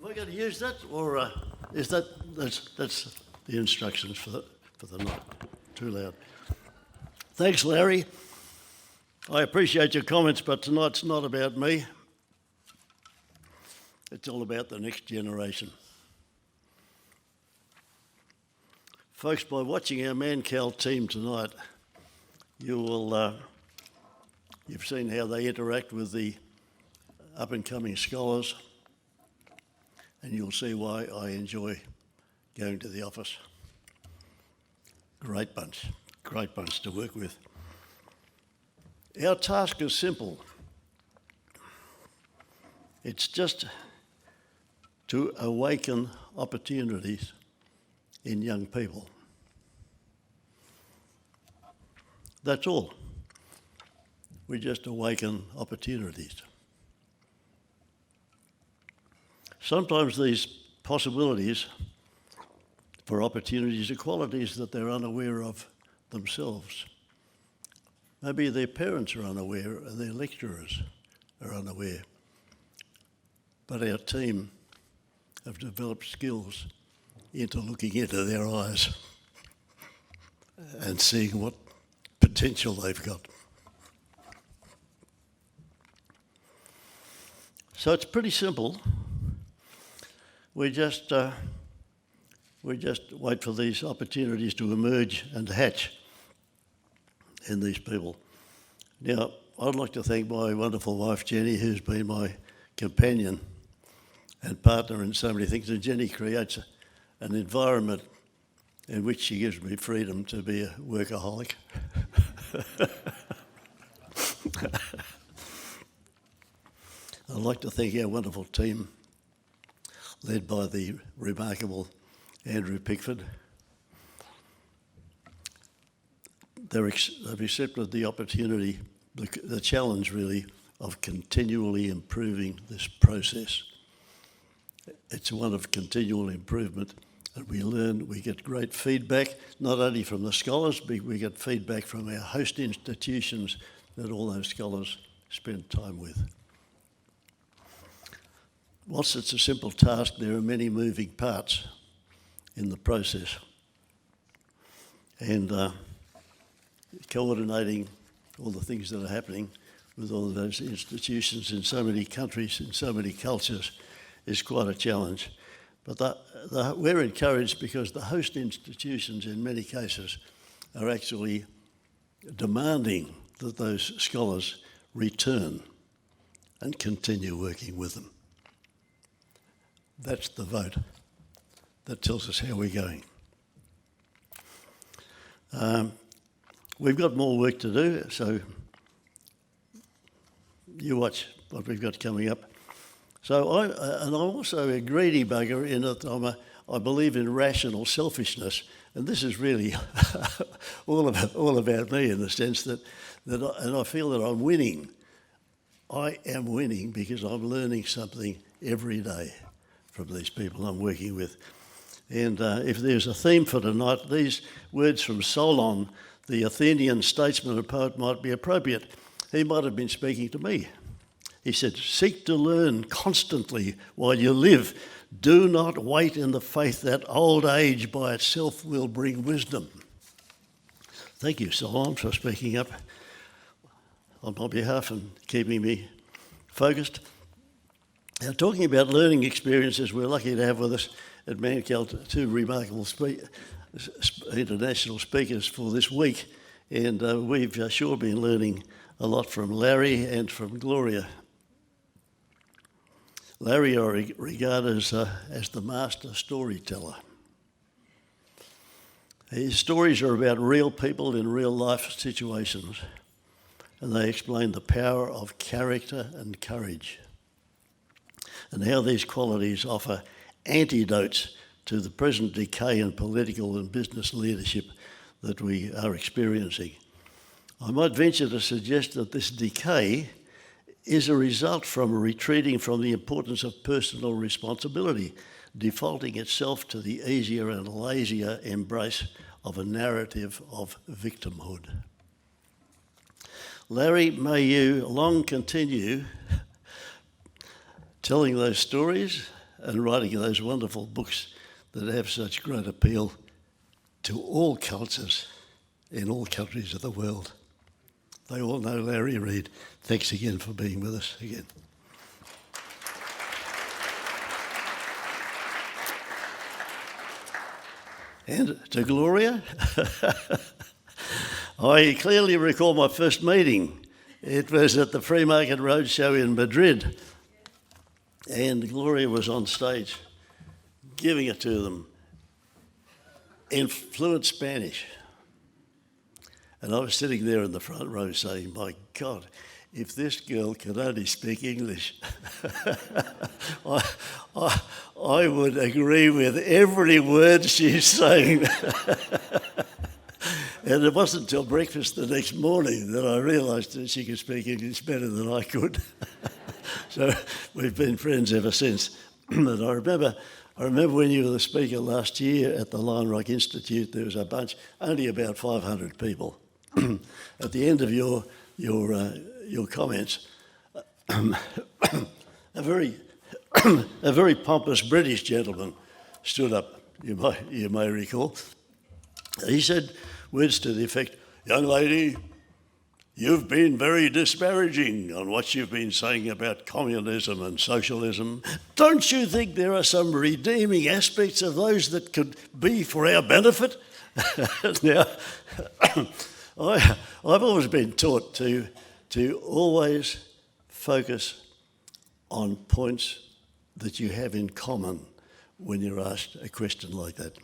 Am I going to use that, or is that's the instructions for the night? Too loud. Thanks, Larry. I appreciate your comments, but tonight's not about me. It's all about the next generation. Folks, by watching our Mannkal team tonight, you've seen how they interact with the up-and-coming scholars, and you'll see why I enjoy going to the office. Great bunch to work with. Our task is simple. It's just to awaken opportunities in young people. That's all. We just awaken opportunities. Sometimes these possibilities for opportunities are qualities that they're unaware of themselves. Maybe their parents are unaware and their lecturers are unaware. But our team have developed skills into looking into their eyes and seeing what potential they've got. So it's pretty simple. We just wait for these opportunities to emerge and hatch in these people. Now, I'd like to thank my wonderful wife, Jenny, who's been my companion and partner in so many things. And Jenny creates an environment in which she gives me freedom to be a workaholic. I'd like to thank our wonderful team, led by the remarkable Andrew Pickford. They've accepted the opportunity, the challenge really, of continually improving this process. It's one of continual improvement, and we learn, we get great feedback, not only from the scholars, but we get feedback from our host institutions that all those scholars spend time with. Whilst it's a simple task, there are many moving parts in the process. And coordinating all the things that are happening with all of those institutions in so many countries, in so many cultures, is quite a challenge. But we're encouraged because the host institutions in many cases are actually demanding that those scholars return and continue working with them. That's the vote. That tells us how we're going. We've got more work to do, so you watch what we've got coming up. So I'm also a greedy bugger in that I believe in rational selfishness, and this is really all about me in the sense that and I feel that I'm winning. I am winning because I'm learning something every day from these people I'm working with. And if there's a theme for tonight, these words from Solon, the Athenian statesman and poet, might be appropriate. He might have been speaking to me. He said, "Seek to learn constantly while you live. Do not wait in the faith that old age by itself will bring wisdom." Thank you, Solon, for speaking up on my behalf and keeping me focused. Now, talking about learning experiences, we're lucky to have with us at Mannkal two remarkable international speakers for this week, and we've sure been learning a lot from Larry and from Gloria. Larry I regard as the master storyteller. His stories are about real people in real life situations, and they explain the power of character and courage, and how these qualities offer antidotes to the present decay in political and business leadership that we are experiencing. I might venture to suggest that this decay is a result from retreating from the importance of personal responsibility, defaulting itself to the easier and lazier embrace of a narrative of victimhood. Larry, may you long continue telling those stories and writing those wonderful books that have such great appeal to all cultures in all countries of the world. They all know Larry Reid. Thanks again for being with us again. And to Gloria, I clearly recall my first meeting. It was at the Free Market Roadshow in Madrid, and Gloria was on stage giving it to them in fluent Spanish. And I was sitting there in the front row saying, my God, if this girl could only speak English, I would agree with every word she's saying. And it wasn't until breakfast the next morning that I realised that she could speak English better than I could. So we've been friends ever since. But I remember when you were the speaker last year at the Lion Rock Institute, there was a bunch, only about 500 people. At the end of your comments, a very pompous British gentleman stood up. You may recall. He said words to the effect, "Young lady, you've been very disparaging on what you've been saying about communism and socialism. Don't you think there are some redeeming aspects of those that could be for our benefit?" Now, I've always been taught to always focus on points that you have in common when you're asked a question like that.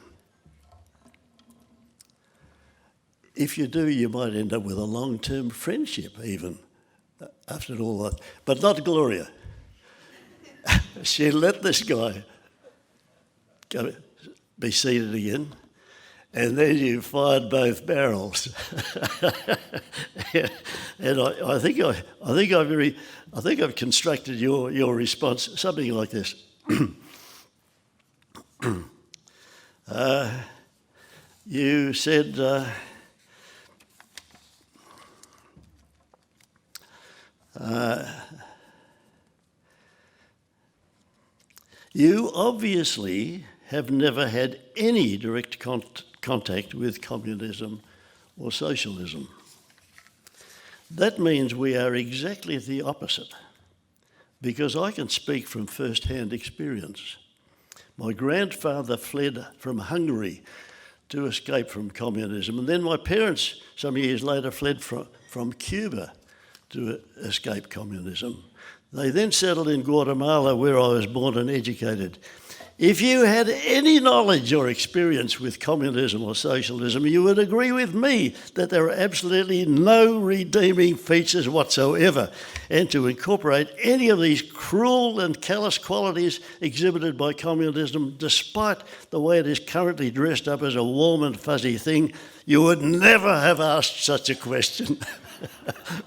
If you do, you might end up with a long-term friendship even after all that. But not Gloria. She let this guy be seated again, and then you fired both barrels. And I think I've constructed your response something like this. You said. You obviously have never had any direct contact with communism or socialism. That means we are exactly the opposite, because I can speak from first-hand experience. My grandfather fled from Hungary to escape from communism, and then my parents, some years later, fled from Cuba to escape communism. They then settled in Guatemala, where I was born and educated. If you had any knowledge or experience with communism or socialism, you would agree with me that there are absolutely no redeeming features whatsoever. And to incorporate any of these cruel and callous qualities exhibited by communism, despite the way it is currently dressed up as a warm and fuzzy thing, you would never have asked such a question.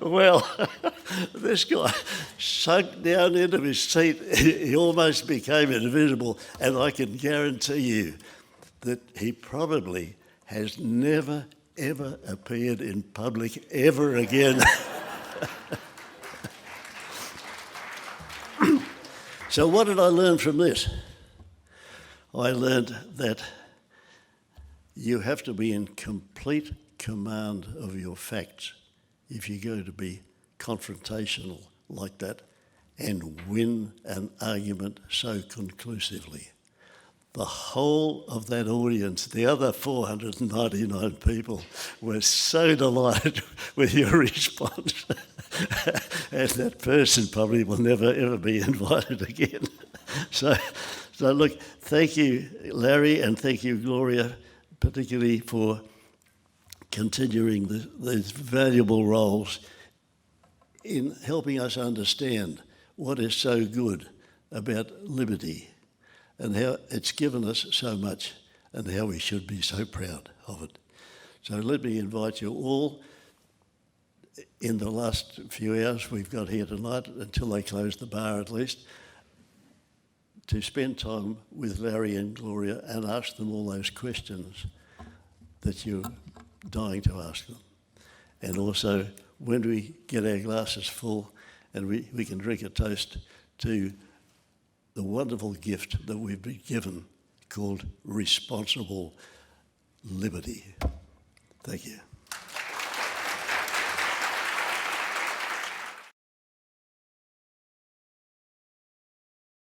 Well, this guy sunk down into his seat. He almost became invisible, and I can guarantee you that he probably has never, ever appeared in public ever again. So what did I learn from this? I learned that you have to be in complete command of your facts if you're going to be confrontational like that and win an argument so conclusively. The whole of that audience, the other 499 people, were so delighted with your response. And that person probably will never, ever be invited again. So look, thank you, Larry, and thank you, Gloria, particularly for continuing these valuable roles in helping us understand what is so good about liberty and how it's given us so much and how we should be so proud of it. So let me invite you all, in the last few hours we've got here tonight, until they close the bar at least, to spend time with Larry and Gloria and ask them all those questions that you're dying to ask them. And also, when we get our glasses full and we can drink a toast to the wonderful gift that we've been given called responsible liberty. Thank you.